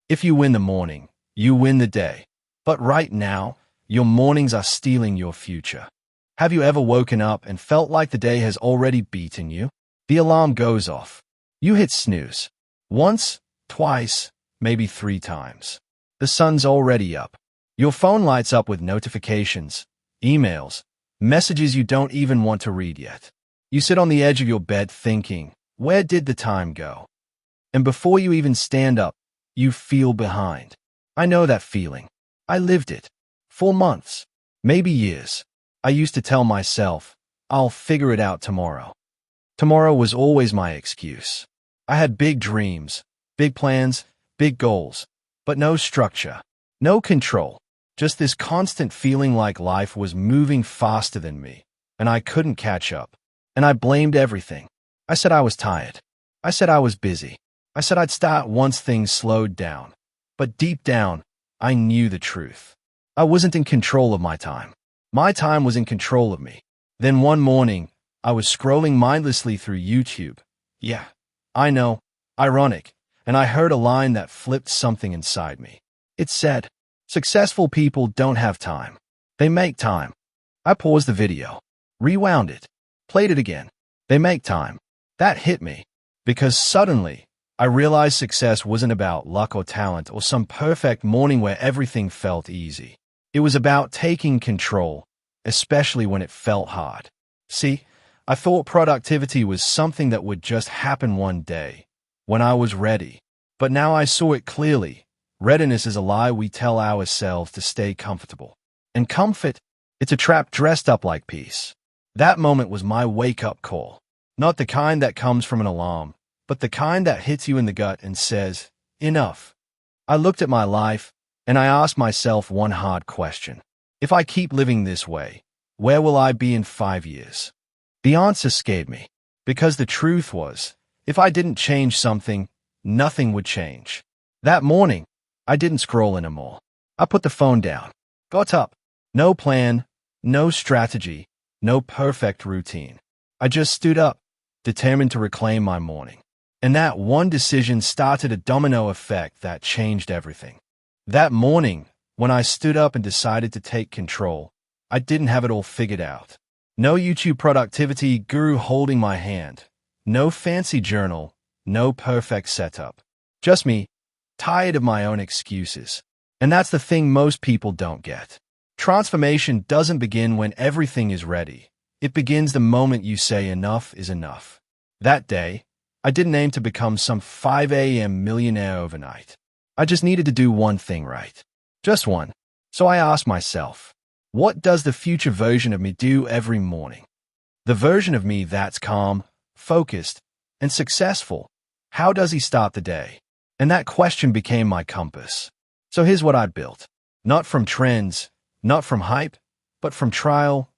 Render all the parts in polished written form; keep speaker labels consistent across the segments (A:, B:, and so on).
A: If you win the morning, you win the day. But right now, your mornings are stealing your future. Have you ever woken up and felt like the day has already beaten you? The alarm goes off. You hit snooze. Once, twice, maybe 3 times. The sun's already up. Your phone lights up with notifications, emails, messages you don't even want to read yet. You sit on the edge of your bed thinking, where did the time go? And before you even stand up, you feel behind. I know that feeling. I lived it. For months, maybe years. I used to tell myself, I'll figure it out tomorrow. Tomorrow was always my excuse. I had big dreams, big plans, big goals, but no structure, no control. Just this constant feeling like life was moving faster than me, and I couldn't catch up. And I blamed everything. I said I was tired. I said I was busy. I said I'd start once things slowed down. But deep down, I knew the truth. I wasn't in control of my time. My time was in control of me. Then one morning, I was scrolling mindlessly through YouTube. Yeah, I know, ironic, and I heard a line that flipped something inside me. It said, "Successful people don't have time. They make time." I paused the video, rewound it, played it again. They make time. That hit me, because suddenly, I realized success wasn't about luck or talent or some perfect morning where everything felt easy. It was about taking control, especially when it felt hard. See, I thought productivity was something that would just happen one day, when I was ready. But now I saw it clearly. Readiness is a lie we tell ourselves to stay comfortable. And comfort, it's a trap dressed up like peace. That moment was my wake-up call. Not the kind that comes from an alarm, but the kind that hits you in the gut and says, enough. I looked at my life, and I asked myself one hard question. If I keep living this way, where will I be in 5 years? The answer scared me, because the truth was, if I didn't change something, nothing would change. That morning, I didn't scroll anymore. I put the phone down, got up. No plan, no strategy, no perfect routine. I just stood up, determined to reclaim my morning. And that one decision started a domino effect that changed everything. That morning, when I stood up and decided to take control, I didn't have it all figured out. No YouTube productivity guru holding my hand. No fancy journal. No perfect setup. Just me, tired of my own excuses. And that's the thing most people don't get. Transformation doesn't begin when everything is ready. It begins the moment you say enough is enough. That day, I didn't aim to become some 5 a.m. millionaire overnight. I just needed to do one thing right. Just one. So I asked myself, what does the future version of me do every morning? The version of me that's calm, focused, and successful. How does he start the day? And that question became my compass. So here's what I built. Not from trends, not from hype, but from trial,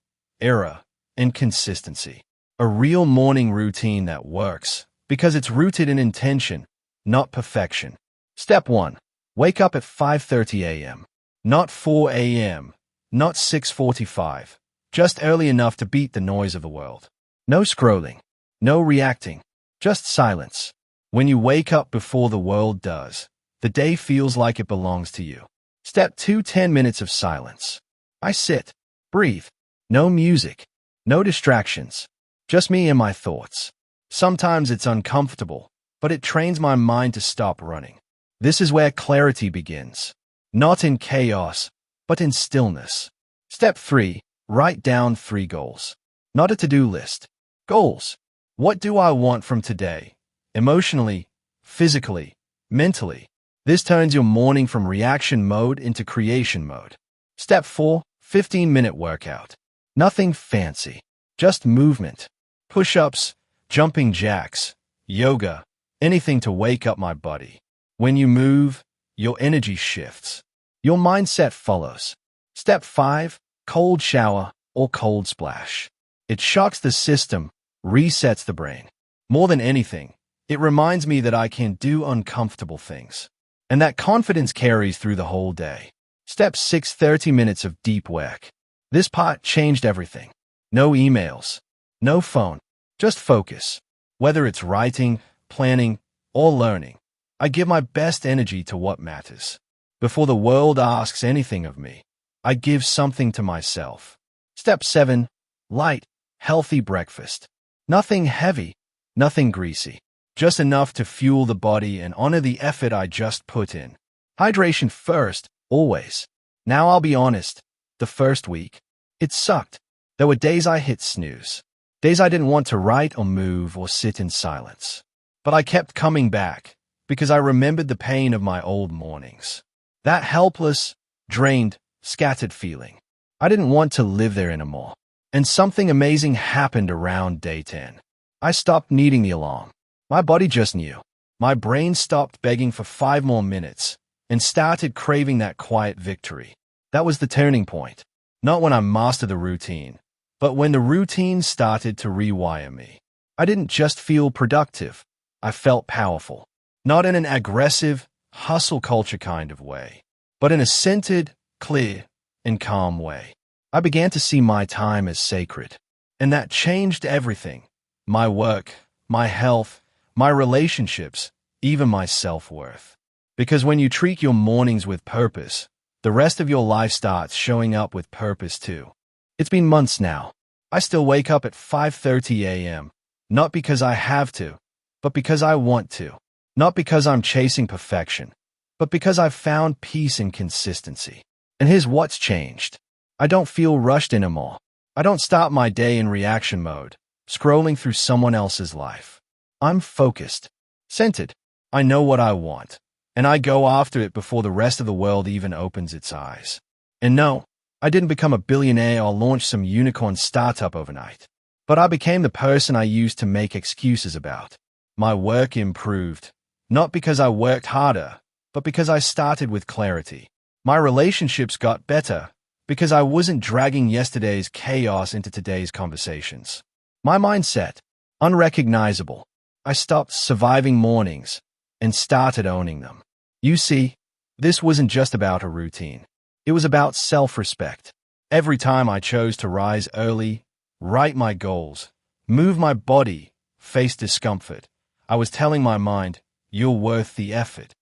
A: error, and consistency. A real morning routine that works, because it's rooted in intention, not perfection. Step 1. Wake up at 5:30 a.m. Not 4 a.m., not 6:45. Just early enough to beat the noise of the world. No scrolling, no reacting, just silence. When you wake up before the world does, the day feels like it belongs to you. Step 2. 10 minutes of silence. I sit, breathe. No music, no distractions. Just me and my thoughts. Sometimes it's uncomfortable, but it trains my mind to stop running. This is where clarity begins. Not in chaos, but in stillness. Step 3. Write down 3 goals. Not a to-do list. Goals. What do I want from today? Emotionally, physically, mentally. This turns your morning from reaction mode into creation mode. Step 4. 15-minute workout. Nothing fancy. Just movement. Push-ups, jumping jacks, yoga, anything to wake up my body. When you move, your energy shifts. Your mindset follows. Step 5. Cold shower or cold splash. It shocks the system, resets the brain. More than anything, it reminds me that I can do uncomfortable things. And that confidence carries through the whole day. Step 6. 30 minutes of deep work. This part changed everything. No emails, no phone, just focus. Whether it's writing, planning, or learning. I give my best energy to what matters. Before the world asks anything of me, I give something to myself. Step 7. Light, healthy breakfast. Nothing heavy, nothing greasy. Just enough to fuel the body and honor the effort I just put in. Hydration first, always. Now I'll be honest, the first week, it sucked. There were days I hit snooze. Days I didn't want to write or move or sit in silence. But I kept coming back because I remembered the pain of my old mornings. That helpless, drained, scattered feeling. I didn't want to live there anymore. And something amazing happened around day 10. I stopped needing the alarm. My body just knew. My brain stopped begging for 5 more minutes and started craving that quiet victory. That was the turning point. Not when I mastered the routine, but when the routine started to rewire me. I didn't just feel productive. I felt powerful. Not in an aggressive, hustle culture kind of way, but in a centered, clear, and calm way. I began to see my time as sacred. And that changed everything. My work, my health, my relationships, even my self-worth. Because when you treat your mornings with purpose, the rest of your life starts showing up with purpose too. It's been months now. I still wake up at 5:30 a.m., not because I have to, but because I want to. Not because I'm chasing perfection, but because I've found peace and consistency. And here's what's changed. I don't feel rushed anymore. I don't start my day in reaction mode, scrolling through someone else's life. I'm focused, centered. I know what I want, and I go after it before the rest of the world even opens its eyes. And no, I didn't become a billionaire or launch some unicorn startup overnight, but I became the person I used to make excuses about. My work improved, not because I worked harder, but because I started with clarity. My relationships got better because I wasn't dragging yesterday's chaos into today's conversations. My mindset, unrecognizable. I stopped surviving mornings and started owning them. You see, this wasn't just about a routine. It was about self-respect. Every time I chose to rise early, write my goals, move my body, face discomfort, I was telling my mind, you're worth the effort.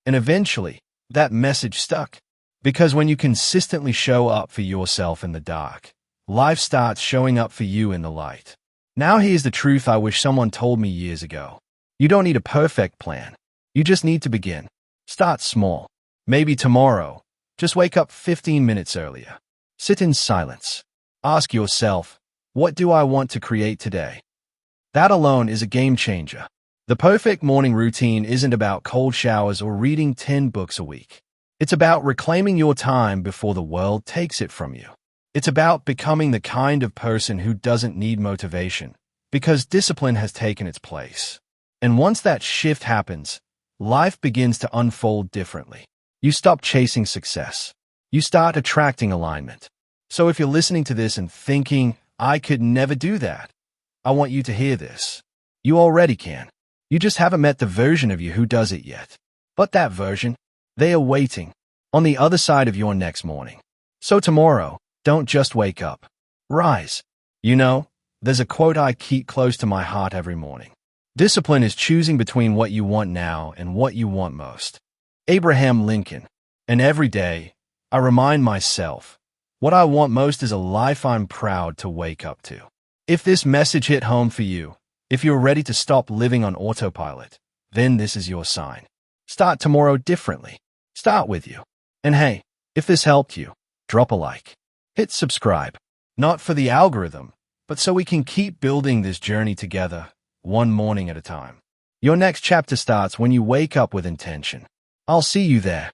A: And eventually, that message stuck. Because when you consistently show up for yourself in the dark, life starts showing up for you in the light. Now here's the truth I wish someone told me years ago. You don't need a perfect plan. You just need to begin. Start small. Maybe tomorrow. Just wake up 15 minutes earlier. Sit in silence. Ask yourself, what do I want to create today? That alone is a game changer. The perfect morning routine isn't about cold showers or reading 10 books a week. It's about reclaiming your time before the world takes it from you. It's about becoming the kind of person who doesn't need motivation, because discipline has taken its place. And once that shift happens, life begins to unfold differently. You stop chasing success. You start attracting alignment. So if you're listening to this and thinking, I could never do that, I want you to hear this. You already can. You just haven't met the version of you who does it yet. But that version, they are waiting on the other side of your next morning. So tomorrow, don't just wake up. Rise. You know, there's a quote I keep close to my heart every morning. Discipline is choosing between what you want now and what you want most. Abraham Lincoln. And every day, I remind myself, what I want most is a life I'm proud to wake up to. If this message hit home for you, if you're ready to stop living on autopilot, then this is your sign. Start tomorrow differently. Start with you. And hey, if this helped you, drop a like. Hit subscribe. Not for the algorithm, but so we can keep building this journey together, one morning at a time. Your next chapter starts when you wake up with intention. I'll see you there.